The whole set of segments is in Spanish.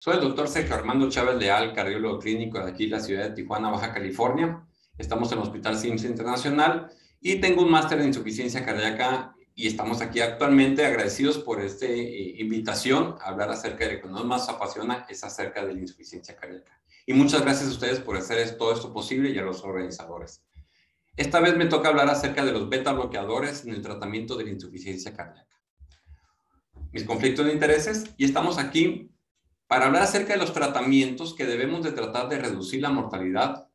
Soy el doctor Sergio Armando Chávez Leal, cardiólogo clínico de aquí, la ciudad de Tijuana, Baja California. Estamos en el Hospital SIMS Internacional y tengo un máster en insuficiencia cardíaca y estamos aquí actualmente agradecidos por esta invitación a hablar acerca de lo que nos más apasiona, es acerca de la insuficiencia cardíaca. Y muchas gracias a ustedes por hacer todo esto posible y a los organizadores. Esta vez me toca hablar acerca de los beta bloqueadores en el tratamiento de la insuficiencia cardíaca. Mis conflictos de intereses, y estamos aquí para hablar acerca de los tratamientos que debemos de tratar de reducir la mortalidad,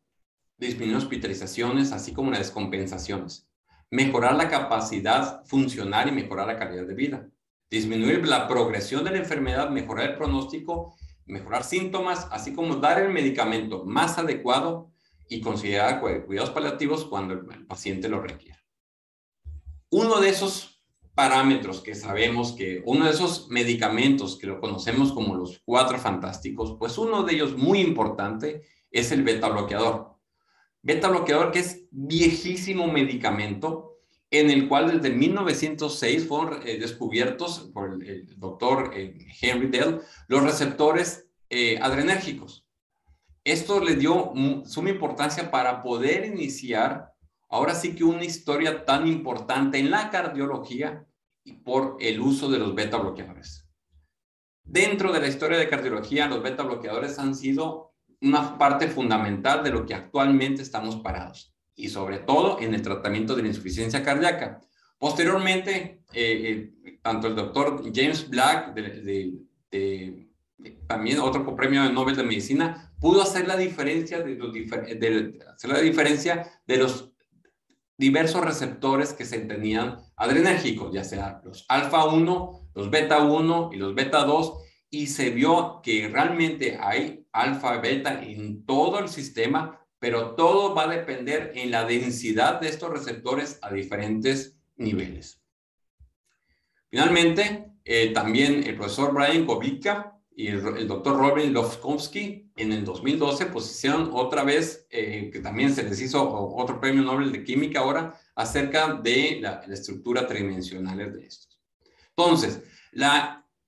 disminuir hospitalizaciones, así como las descompensaciones, mejorar la capacidad funcional y mejorar la calidad de vida, disminuir la progresión de la enfermedad, mejorar el pronóstico, mejorar síntomas, así como dar el medicamento más adecuado y considerar cuidados paliativos cuando el paciente lo requiera. Uno de esos parámetros que sabemos que uno de esos medicamentos que lo conocemos como los 4 fantásticos, pues uno de ellos muy importante es el beta bloqueador. Beta bloqueador que es viejísimo medicamento en el cual desde 1906 fueron descubiertos por el doctor Henry Dell los receptores adrenérgicos. Esto le dio suma importancia para poder iniciar ahora sí que una historia tan importante en la cardiología y por el uso de los beta bloqueadores. Dentro de la historia de cardiología, los beta bloqueadores han sido una parte fundamental de lo que actualmente estamos parados y sobre todo en el tratamiento de la insuficiencia cardíaca. Posteriormente, tanto el doctor James Black, también otro premio Nobel de Medicina, pudo hacer la diferencia de los diversos receptores que se tenían adrenérgicos, ya sea los alfa 1, los beta 1 y los beta 2, y se vio que realmente hay alfa, beta en todo el sistema, pero todo va a depender en la densidad de estos receptores a diferentes niveles. Finalmente, también el profesor Brian Kovica y el doctor Robin Lofkowski en el 2012 pues hicieron otra vez, que también se les hizo otro premio Nobel de Química ahora, acerca de la estructura tridimensional de estos. Entonces,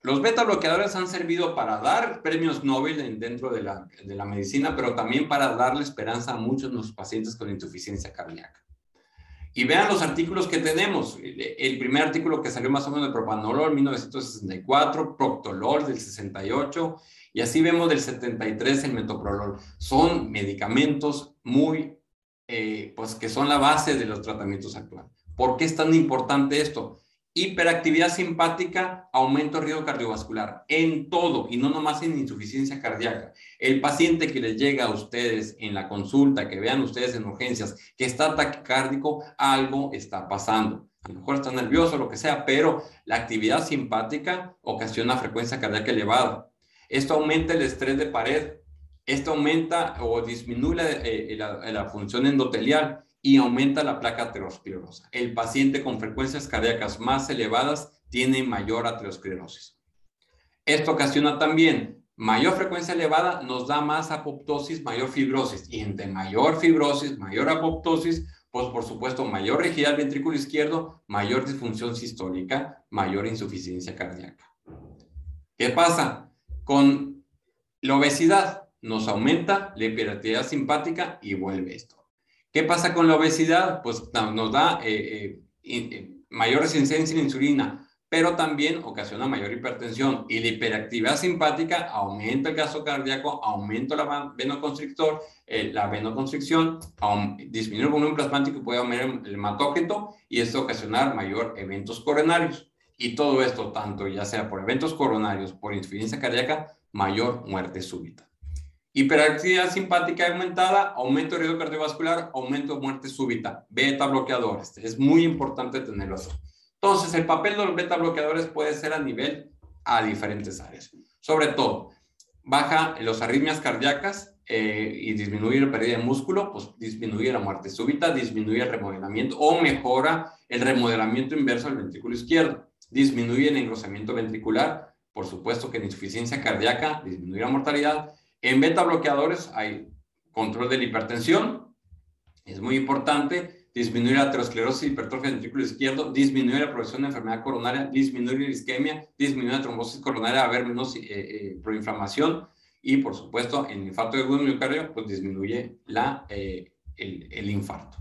los beta bloqueadores han servido para dar premios Nobel dentro de la medicina, pero también para darle esperanza a muchos de los pacientes con insuficiencia cardíaca. Y vean los artículos que tenemos. El primer artículo que salió más o menos de propanolol, 1964, proctolol del 68, y así vemos del 73 el metoprolol. Son medicamentos muy, pues que son la base de los tratamientos actuales. ¿Por qué es tan importante esto? Hiperactividad simpática, aumento de riesgo cardiovascular, en todo, y no nomás en insuficiencia cardíaca. El paciente que les llega a ustedes en la consulta, que vean ustedes en urgencias, que está taquicárdico, algo está pasando. A lo mejor está nervioso, lo que sea, pero la actividad simpática ocasiona frecuencia cardíaca elevada. Esto aumenta el estrés de pared, esto aumenta o disminuye la función endotelial, y aumenta la placa aterosclerosa. El paciente con frecuencias cardíacas más elevadas tiene mayor aterosclerosis. Esto ocasiona también mayor frecuencia elevada, nos da más apoptosis, mayor fibrosis. Y entre mayor fibrosis, mayor apoptosis, pues por supuesto mayor rigidez del ventrículo izquierdo, mayor disfunción sistólica, mayor insuficiencia cardíaca. ¿Qué pasa? Con la obesidad nos aumenta la hiperactividad simpática y vuelve esto. ¿Qué pasa con la obesidad? Pues nos da mayor resistencia a la insulina, pero también ocasiona mayor hipertensión. Y la hiperactividad simpática aumenta el gasto cardíaco, aumenta la venoconstricción, disminuye el volumen plasmático y puede aumentar el hematócrito, y esto ocasionar mayor eventos coronarios. Y todo esto, tanto ya sea por eventos coronarios, por insuficiencia cardíaca, mayor muerte súbita. Hiperactividad simpática aumentada, aumento de riesgo cardiovascular, aumento de muerte súbita, beta bloqueadores. Es muy importante tenerlo así. Entonces, el papel de los beta bloqueadores puede ser a diferentes áreas. Sobre todo, baja las arritmias cardíacas y disminuye la pérdida de músculo, pues disminuye la muerte súbita, disminuye el remodelamiento o mejora el remodelamiento inverso del ventrículo izquierdo, disminuye el engrosamiento ventricular, por supuesto que en insuficiencia cardíaca disminuye la mortalidad. En beta bloqueadores hay control de la hipertensión, es muy importante, disminuir la aterosclerosis y hipertrofia del ventrículo izquierdo, disminuir la progresión de enfermedad coronaria, disminuir la isquemia, disminuir la trombosis coronaria, haber menos proinflamación y, por supuesto, en infarto de miocardio, pues disminuye el infarto.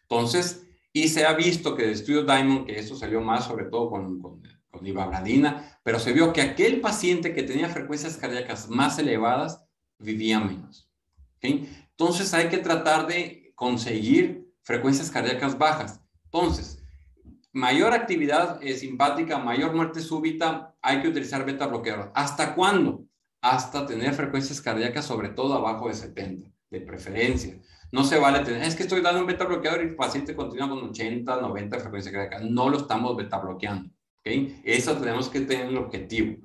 Entonces, y se ha visto que el estudio Diamond, que esto salió más sobre todo con ivabradina, pero se vio que aquel paciente que tenía frecuencias cardíacas más elevadas vivía menos. ¿Okay? Entonces hay que tratar de conseguir frecuencias cardíacas bajas. Entonces, mayor actividad simpática, mayor muerte súbita, hay que utilizar beta bloqueador. ¿Hasta cuándo? Hasta tener frecuencias cardíacas sobre todo abajo de 70, de preferencia. No se vale tener, es que estoy dando un beta bloqueador y el paciente continúa con 80, 90 frecuencia cardíaca. No lo estamos beta bloqueando. ¿Okay? Eso tenemos que tener el objetivo.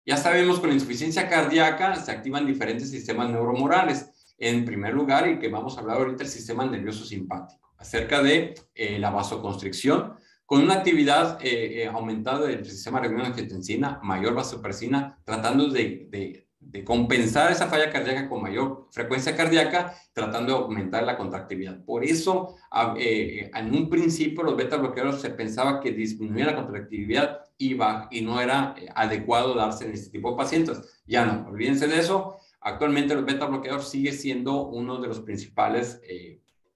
Ya sabemos que con la insuficiencia cardíaca se activan diferentes sistemas neuromorales. En primer lugar, y que vamos a hablar ahorita, el sistema nervioso simpático, acerca de la vasoconstricción, con una actividad aumentada del sistema renin-angiotensina, mayor vasopresina, tratando de compensar esa falla cardíaca con mayor frecuencia cardíaca, tratando de aumentar la contractividad. Por eso, en un principio, los beta bloqueadores se pensaba que disminuía la contractividad y no era adecuado darse en este tipo de pacientes. Ya no, olvídense de eso. Actualmente los beta bloqueadores sigue siendo uno de los principales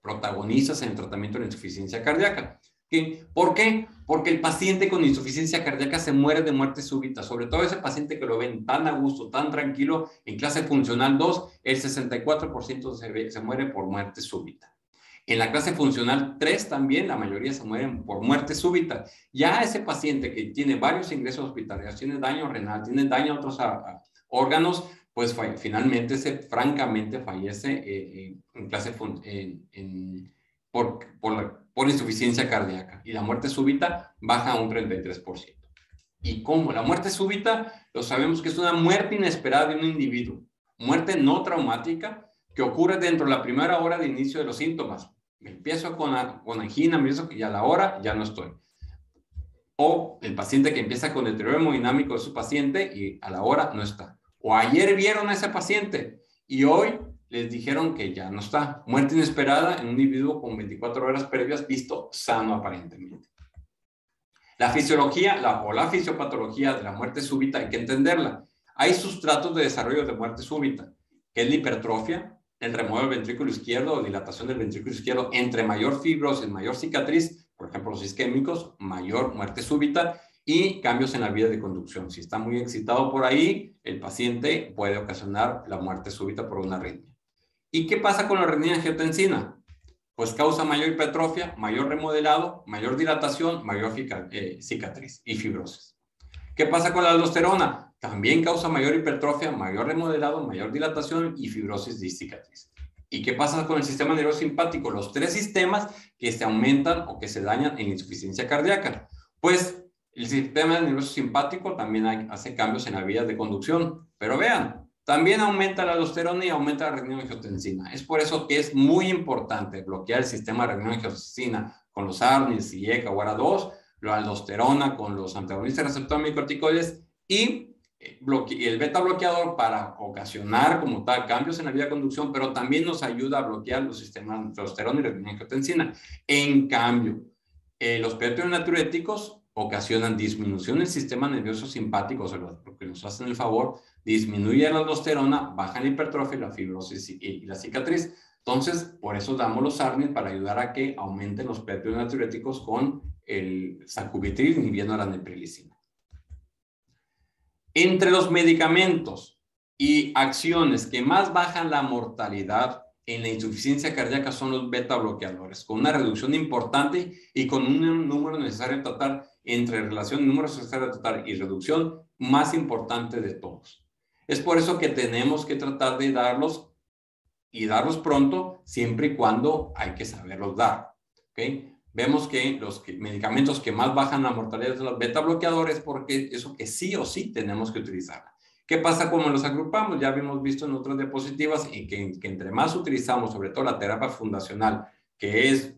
protagonistas en el tratamiento de la insuficiencia cardíaca. ¿Okay? ¿Por qué? Porque el paciente con insuficiencia cardíaca se muere de muerte súbita, sobre todo ese paciente que lo ven tan a gusto, tan tranquilo. En clase funcional 2, el 64% se muere por muerte súbita. En la clase funcional 3 también, la mayoría se mueren por muerte súbita. Ya ese paciente que tiene varios ingresos hospitalarios, tiene daño renal, tiene daño a otros órganos, pues finalmente francamente fallece en clase por insuficiencia cardíaca, y la muerte súbita baja a un 33%. ¿Y cómo? La muerte súbita, lo sabemos que es una muerte inesperada de un individuo, muerte no traumática, que ocurre dentro de la primera hora de inicio de los síntomas. Me empiezo con angina, y a la hora ya no estoy. O el paciente que empieza con deterioro hemodinámico de su paciente y a la hora no está. O ayer vieron a ese paciente y hoy les dijeron que ya no está. Muerte inesperada en un individuo con 24 horas previas visto sano aparentemente. La fisiología o la fisiopatología de la muerte súbita hay que entenderla. Hay sustratos de desarrollo de muerte súbita, que es la hipertrofia, el remodo del ventrículo izquierdo o dilatación del ventrículo izquierdo. Entre mayor fibrosis, mayor cicatriz, por ejemplo los isquémicos, mayor muerte súbita, y cambios en la vía de conducción. Si está muy excitado por ahí, el paciente puede ocasionar la muerte súbita por una arritmia. ¿Y qué pasa con la renin-angiotensina? Pues causa mayor hipertrofia, mayor remodelado, mayor dilatación, mayor cicatriz y fibrosis. ¿Qué pasa con la aldosterona? También causa mayor hipertrofia, mayor remodelado, mayor dilatación y fibrosis y cicatriz. ¿Y qué pasa con el sistema nervioso simpático? Los tres sistemas que se aumentan o que se dañan en insuficiencia cardíaca. Pues el sistema nervioso simpático también hace cambios en la vía de conducción. Pero vean, también aumenta la aldosterona y aumenta la renin-angiotensina. Es por eso que es muy importante bloquear el sistema renin-angiotensina con los ARNIs y ECA o ARA2, la aldosterona con los antagonistas receptores corticoides y el beta bloqueador para ocasionar como tal cambios en la vía de conducción, pero también nos ayuda a bloquear los sistemas de aldosterona y renin-angiotensina. En cambio, los opioides natriuréticos ocasionan disminución del sistema nervioso simpático, o sea, porque nos hacen el favor, disminuye la aldosterona, baja la hipertrofia, la fibrosis y la cicatriz. Entonces, por eso damos los ARNIs para ayudar a que aumenten los opioides natriuréticos con el sacubitril inhibiendo la neprilicina. Entre los medicamentos y acciones que más bajan la mortalidad en la insuficiencia cardíaca son los beta bloqueadores, con una reducción importante y con un número necesario de tratar, entre relación, número necesario de tratar y reducción más importante de todos. Es por eso que tenemos que tratar de darlos y darlos pronto, siempre y cuando hay que saberlos dar. ¿Okay? Vemos que los medicamentos que más bajan la mortalidad son los beta bloqueadores, porque eso que sí o sí tenemos que utilizar. ¿Qué pasa cuando los agrupamos? Ya habíamos visto en otras diapositivas y que entre más utilizamos, sobre todo la terapia fundacional, que es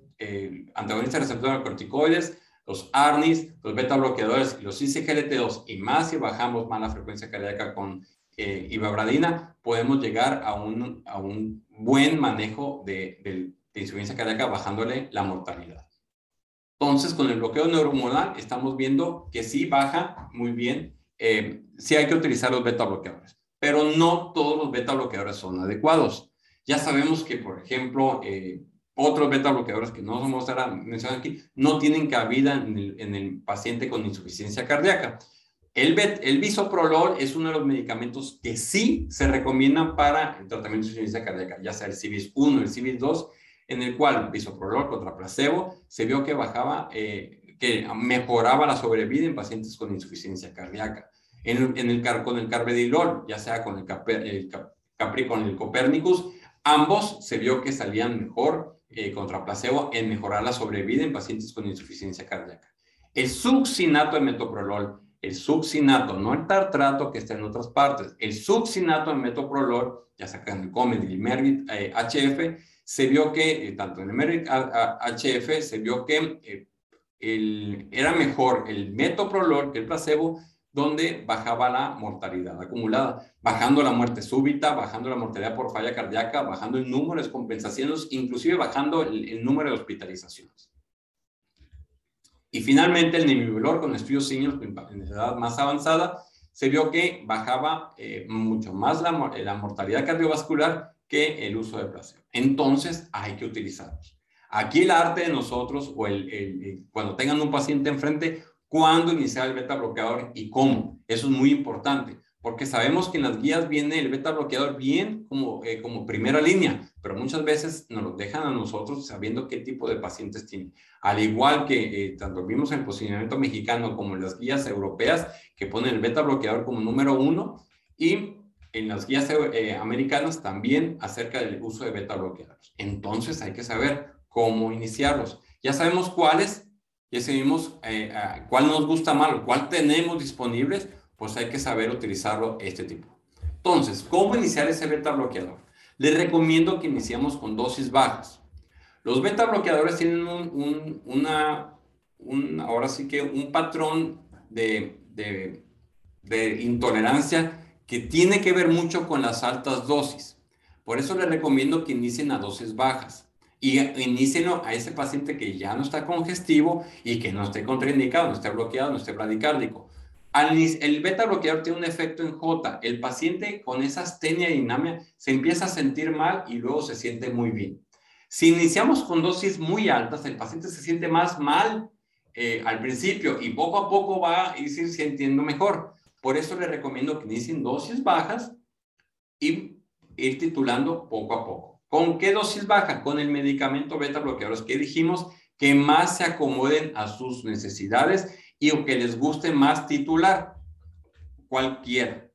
antagonista receptor de corticoides, los ARNIs, los beta bloqueadores y los ISGLT2, y más si bajamos más la frecuencia cardíaca con ivabradina, podemos llegar a un buen manejo de de insuficiencia cardíaca, bajándole la mortalidad. Entonces, con el bloqueo neurohormonal estamos viendo que sí baja muy bien. Sí hay que utilizar los beta bloqueadores, pero no todos los beta bloqueadores son adecuados. Ya sabemos que, por ejemplo, otros beta bloqueadores que no vamos a mencionar aquí no tienen cabida en el paciente con insuficiencia cardíaca. El bisoprolol es uno de los medicamentos que sí se recomiendan para el tratamiento de insuficiencia cardíaca, ya sea el CIBIS-1, el CIBIS-2, en el cual bisoprolol contra placebo se vio que bajaba, que mejoraba la sobrevida en pacientes con insuficiencia cardíaca. Con el carvedilol, ya sea con con el Copernicus, ambos se vio que salían mejor contra placebo en mejorar la sobrevida en pacientes con insuficiencia cardíaca. El succinato de metoprolol, el succinato, no el tartrato que está en otras partes, el succinato de metoprolol, ya sea en el Comet y el Merritt HF, se vio que, tanto en el Merritt HF, se vio que era mejor el metoprolol que el placebo, donde bajaba la mortalidad acumulada, bajando la muerte súbita, bajando la mortalidad por falla cardíaca, bajando el número de descompensaciones, inclusive bajando el número de hospitalizaciones. Y finalmente el nemibolol con estudios seniors en edad más avanzada se vio que bajaba mucho más la mortalidad cardiovascular que el uso de placebo. Entonces hay que utilizarlos. Aquí el arte de nosotros, o cuando tengan un paciente enfrente, cuándo iniciar el beta bloqueador y cómo. Eso es muy importante, porque sabemos que en las guías viene el beta bloqueador bien como primera línea, pero muchas veces nos lo dejan a nosotros sabiendo qué tipo de pacientes tienen. Al igual que tanto vimos en el posicionamiento mexicano como en las guías europeas, que ponen el beta bloqueador como número 1, y en las guías americanas también acerca del uso de beta bloqueadores. Entonces hay que saber cómo iniciarlos. Ya sabemos cuáles, ya sabemos cuál nos gusta más, cuál tenemos disponibles, pues hay que saber utilizarlo este tipo. Entonces, ¿cómo iniciar ese beta bloqueador? Les recomiendo que iniciemos con dosis bajas. Los beta bloqueadores tienen ahora sí que un patrón de intolerancia que tiene que ver mucho con las altas dosis. Por eso les recomiendo que inicien a dosis bajas. Y inícienlo a ese paciente que ya no está congestivo y que no esté contraindicado, no esté bloqueado, no esté bradicárdico. El beta bloqueador tiene un efecto en J. El paciente con esa astenia y dinamia se empieza a sentir mal y luego se siente muy bien. Si iniciamos con dosis muy altas, el paciente se siente más mal al principio y poco a poco va a ir sintiendo mejor. Por eso les recomiendo que inicien dosis bajas y ir titulando poco a poco. ¿Con qué dosis baja? Con el medicamento beta bloqueadores que dijimos que más se acomoden a sus necesidades y o que les guste más titular. Cualquier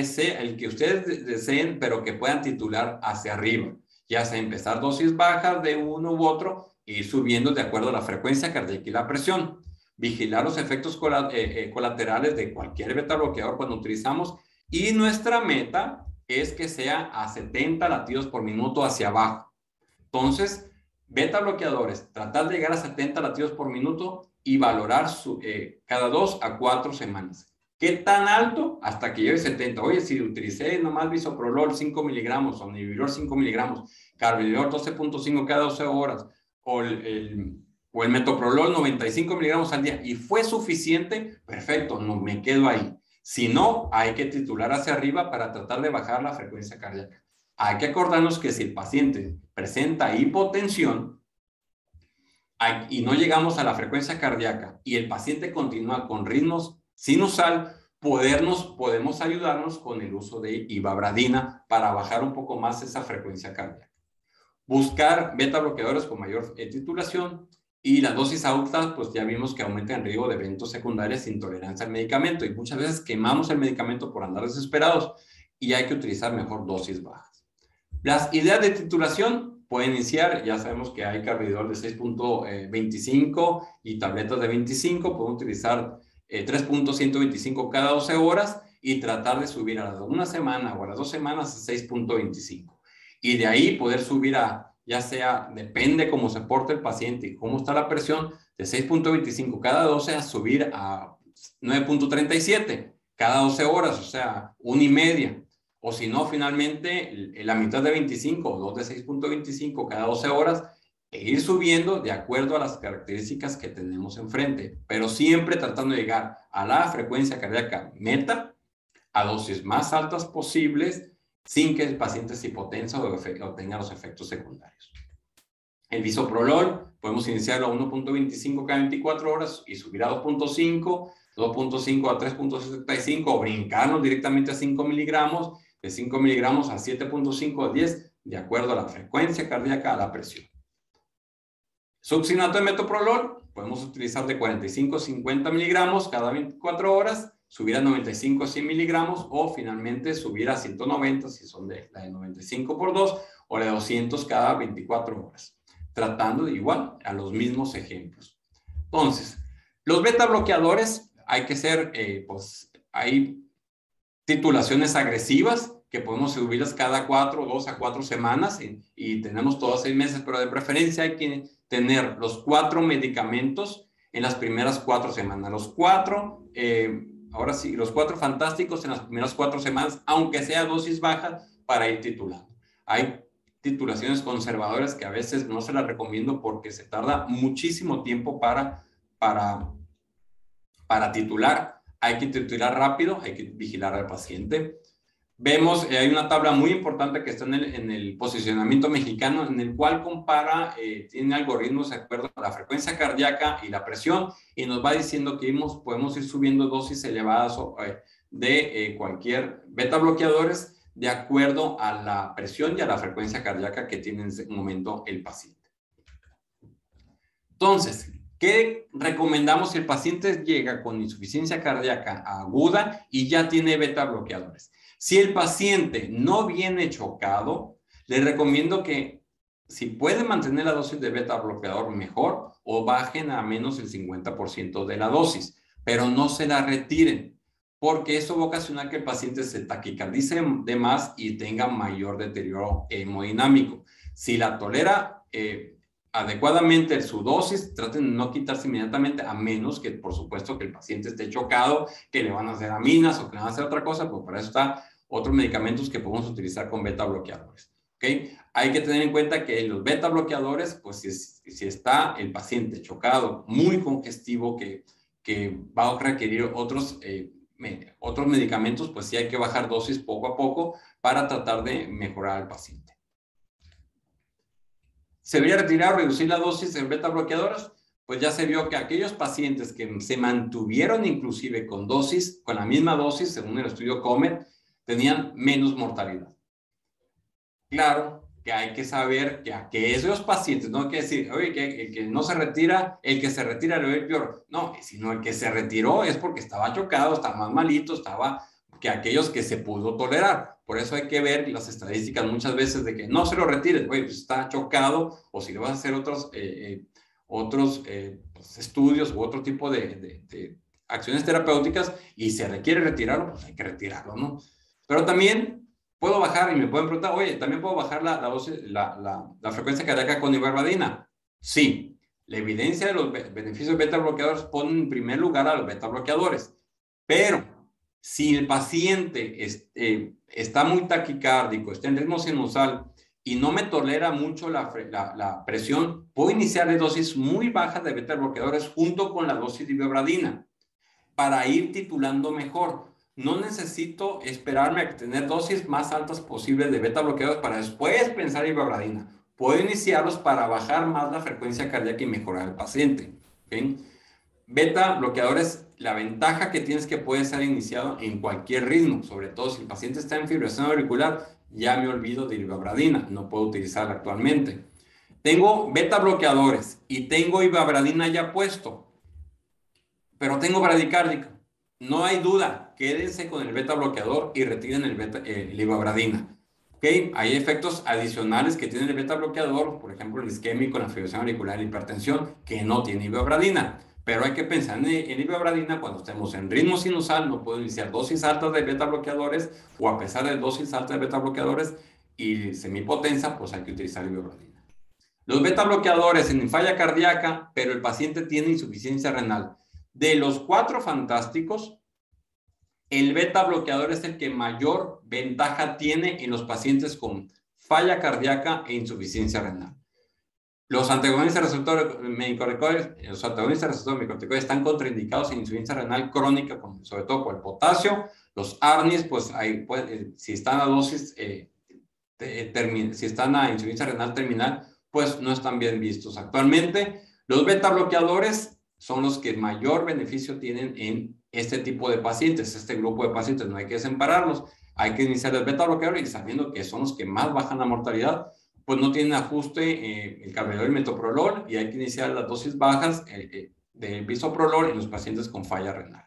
sea el que ustedes deseen, pero que puedan titular hacia arriba. Ya sea empezar dosis bajas de uno u otro e ir subiendo de acuerdo a la frecuencia cardíaca y la presión. Vigilar los efectos colaterales de cualquier beta bloqueador cuando utilizamos, y nuestra meta es que sea a 70 latidos por minuto hacia abajo. Entonces, beta bloqueadores, tratar de llegar a 70 latidos por minuto y valorar cada 2 a 4 semanas. ¿Qué tan alto? Hasta que lleve 70. Oye, si utilicé nomás bisoprolol 5 miligramos, o nemibolol 5 miligramos, carvedilol 12.5 cada 12 horas, o el metoprolol 95 miligramos al día, y fue suficiente, perfecto, no me quedo ahí. Si no, hay que titular hacia arriba para tratar de bajar la frecuencia cardíaca. Hay que acordarnos que si el paciente presenta hipotensión y no llegamos a la frecuencia cardíaca y el paciente continúa con ritmos sinusal, podemos ayudarnos con el uso de ivabradina para bajar un poco más esa frecuencia cardíaca. Buscar beta bloqueadores con mayor titulación, y las dosis altas, pues ya vimos que aumentan el riesgo de eventos secundarios e intolerancia al medicamento, y muchas veces quemamos el medicamento por andar desesperados y hay que utilizar mejor dosis bajas. Las ideas de titulación pueden iniciar, ya sabemos que hay carvedilol de 6.25 y tabletas de 25, podemos utilizar 3.125 cada 12 horas y tratar de subir a las 1 semana o a las 2 semanas a 6.25. Y de ahí poder subir ya sea, depende cómo se porte el paciente y cómo está la presión, de 6.25 cada 12 a subir a 9.37 cada 12 horas, o sea, 1,5. o si no, finalmente, la mitad de 25 o 2 de 6.25 cada 12 horas, e ir subiendo de acuerdo a las características que tenemos enfrente, pero siempre tratando de llegar a la frecuencia cardíaca meta a dosis más altas posibles sin que el paciente se hipotensa o tenga los efectos secundarios. El bisoprolol podemos iniciarlo a 1.25 cada 24 horas y subir a 2.5, 2.5 a 3.75 o brincarnos directamente a 5 miligramos, de 5 miligramos a 7.5 a 10, de acuerdo a la frecuencia cardíaca, a la presión. Succinato de metoprolol, podemos utilizar de 45 a 50 miligramos cada 24 horas, subir a 95 a 100 miligramos o finalmente subir a 190 si son la de 95 por 2 o la de 200 cada 24 horas, tratando de igual a los mismos ejemplos. Entonces, los beta bloqueadores hay que ser, pues hay titulaciones agresivas que podemos subirlas cada 2 a 4 semanas y tenemos todos 6 meses, pero de preferencia hay que tener los 4 medicamentos en las primeras 4 semanas. Los 4, ahora sí, los 4 fantásticos en las primeras 4 semanas, aunque sea dosis baja, para ir titulando. Hay titulaciones conservadoras que a veces no se las recomiendo porque se tarda muchísimo tiempo para titular. Hay que titular rápido, hay que vigilar al paciente. Vemos, hay una tabla muy importante que está en el posicionamiento mexicano, en el cual compara, tiene algoritmos de acuerdo a la frecuencia cardíaca y la presión, y nos va diciendo que podemos ir subiendo dosis elevadas de cualquier beta bloqueadores de acuerdo a la presión y a la frecuencia cardíaca que tiene en ese momento el paciente. Entonces, ¿qué recomendamos si el paciente llega con insuficiencia cardíaca aguda y ya tiene beta bloqueadores? Si el paciente no viene chocado, le recomiendo que si puede mantener la dosis de beta bloqueador mejor o bajen a menos el 50% de la dosis, pero no se la retiren, porque eso va a ocasionar que el paciente se taquicardice de más y tenga mayor deterioro hemodinámico. Si la tolera adecuadamente su dosis, traten de no quitarse inmediatamente, a menos que, por supuesto, que el paciente esté chocado, que le van a hacer aminas o que le van a hacer otra cosa, pues para eso está otros medicamentos que podemos utilizar con beta bloqueadores. ¿Okay? Hay que tener en cuenta que los beta bloqueadores, pues si está el paciente chocado, muy congestivo, que va a requerir otros medicamentos, pues sí hay que bajar dosis poco a poco para tratar de mejorar al paciente. ¿Se debería retirar o reducir la dosis de beta bloqueadores? Pues ya se vio que aquellos pacientes que se mantuvieron inclusive con la misma dosis, según el estudio Comet, tenían menos mortalidad. Claro que hay que saber que esos pacientes, no hay que decir, oye, que el que no se retira, el que se retira le va a ir peor. No, sino el que se retiró es porque estaba chocado, estaba más malito, estaba que aquellos que se pudo tolerar. Por eso hay que ver las estadísticas muchas veces de que no se lo retires, oye, pues está chocado, o si le vas a hacer otros pues estudios u otro tipo de acciones terapéuticas y se requiere retirarlo, pues hay que retirarlo, ¿no? Pero también puedo bajar, y me pueden preguntar, oye, ¿también puedo bajar la frecuencia cardíaca con ibarbadina? Sí, la evidencia de los beneficios de beta bloqueadores pone en primer lugar a los beta bloqueadores, pero si el paciente está muy taquicárdico, está en ritmo sinusal y no me tolera mucho la presión, puedo iniciar de dosis muy bajas de beta bloqueadores junto con la dosis de ibarbadina para ir titulando mejor. No necesito esperarme a tener dosis más altas posibles de beta bloqueadores para después pensar en ibarbadina. Puedo iniciarlos para bajar más la frecuencia cardíaca y mejorar al paciente. ¿Okay? Beta bloqueadores, la ventaja que tienes es que puede ser iniciado en cualquier ritmo, sobre todo si el paciente está en fibrilación auricular, ya me olvido de ibarbadina, no puedo utilizarla actualmente. Tengo beta bloqueadores y tengo ibarbadina ya puesto, pero tengo bradicárdica. No hay duda, quédense con el beta bloqueador y retiren el ibarbadina. ¿Okay? Hay efectos adicionales que tiene el beta bloqueador, por ejemplo, el isquémico, la fibrilación auricular y la hipertensión, que no tiene ibarbadina. Pero hay que pensar en ibarbadina cuando estemos en ritmo sinusal, no puedo iniciar dosis altas de beta bloqueadores, o a pesar de dosis altas de beta bloqueadores y semipotensa, pues hay que utilizar ibarbadina. Los beta bloqueadores en falla cardíaca, pero el paciente tiene insuficiencia renal. De los 4 fantásticos, el beta bloqueador es el que mayor ventaja tiene en los pacientes con falla cardíaca e insuficiencia renal. Los antagonistas receptores micocorticoides están contraindicados en insuficiencia renal crónica, sobre todo por el potasio. Los ARNIs, pues, si están a dosis, si están a insuficiencia renal terminal, pues no están bien vistos actualmente. Los beta bloqueadores son los que mayor beneficio tienen en este tipo de pacientes, este grupo de pacientes. No hay que separarlos, hay que iniciar el beta bloqueador y sabiendo que son los que más bajan la mortalidad, pues no tienen ajuste el carvedilol y el metoprolol, y hay que iniciar las dosis bajas de bisoprolol en los pacientes con falla renal.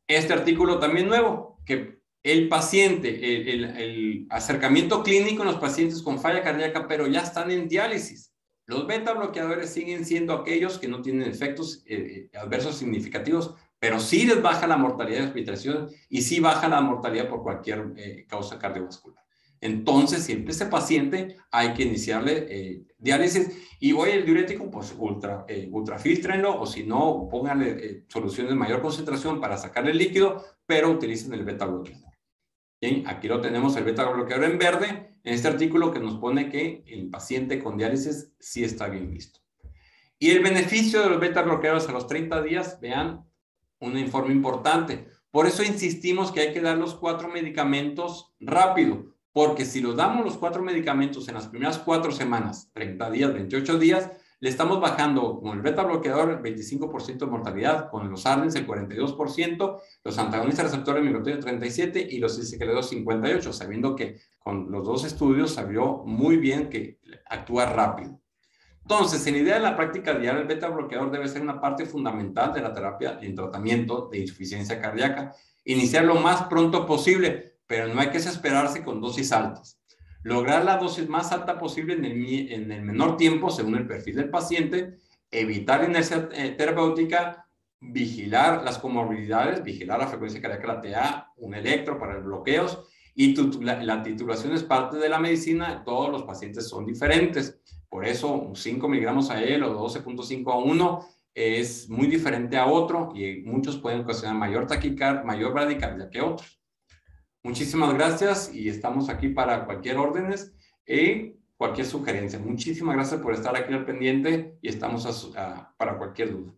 Este artículo también nuevo, que el paciente, el acercamiento clínico en los pacientes con falla cardíaca, pero ya están en diálisis. Los beta bloqueadores siguen siendo aquellos que no tienen efectos adversos significativos, pero sí les baja la mortalidad de hospitalización y sí baja la mortalidad por cualquier causa cardiovascular. Entonces, siempre ese paciente hay que iniciarle diálisis, y hoy el diurético, pues ultrafíltrenlo, o si no, pónganle soluciones de mayor concentración para sacar el líquido, pero utilicen el beta bloqueador. Bien, aquí lo tenemos, el beta bloqueador en verde, en este artículo que nos pone que el paciente con diálisis sí está bien visto. Y el beneficio de los beta bloqueadores a los 30 días, vean, un informe importante. Por eso insistimos que hay que dar los 4 medicamentos rápido, porque si los damos los 4 medicamentos en las primeras 4 semanas, 30 días, 28 días, le estamos bajando con el beta bloqueador el 25% de mortalidad, con los ARNIs el 42%, los antagonistas receptores micocorticoides 37% y los ISGLT2 58%, sabiendo que con los 2 estudios se vio muy bien que actúa rápido. Entonces, en la idea de la práctica diaria, el beta bloqueador debe ser una parte fundamental de la terapia en tratamiento de insuficiencia cardíaca. Iniciar lo más pronto posible, pero no hay que desesperarse con dosis altas. Lograr la dosis más alta posible en el menor tiempo, según el perfil del paciente, evitar la inercia terapéutica, vigilar las comorbilidades, vigilar la frecuencia cardíaca, la TA, un electro para los bloqueos, y la titulación es parte de la medicina, todos los pacientes son diferentes. Por eso 5 miligramos a él o 12.5 a 1 es muy diferente a otro, y muchos pueden ocasionar mayor taquicardia, mayor bradicardia que otros. Muchísimas gracias, y estamos aquí para cualquier órdenes y cualquier sugerencia. Muchísimas gracias por estar aquí al pendiente, y estamos para cualquier duda.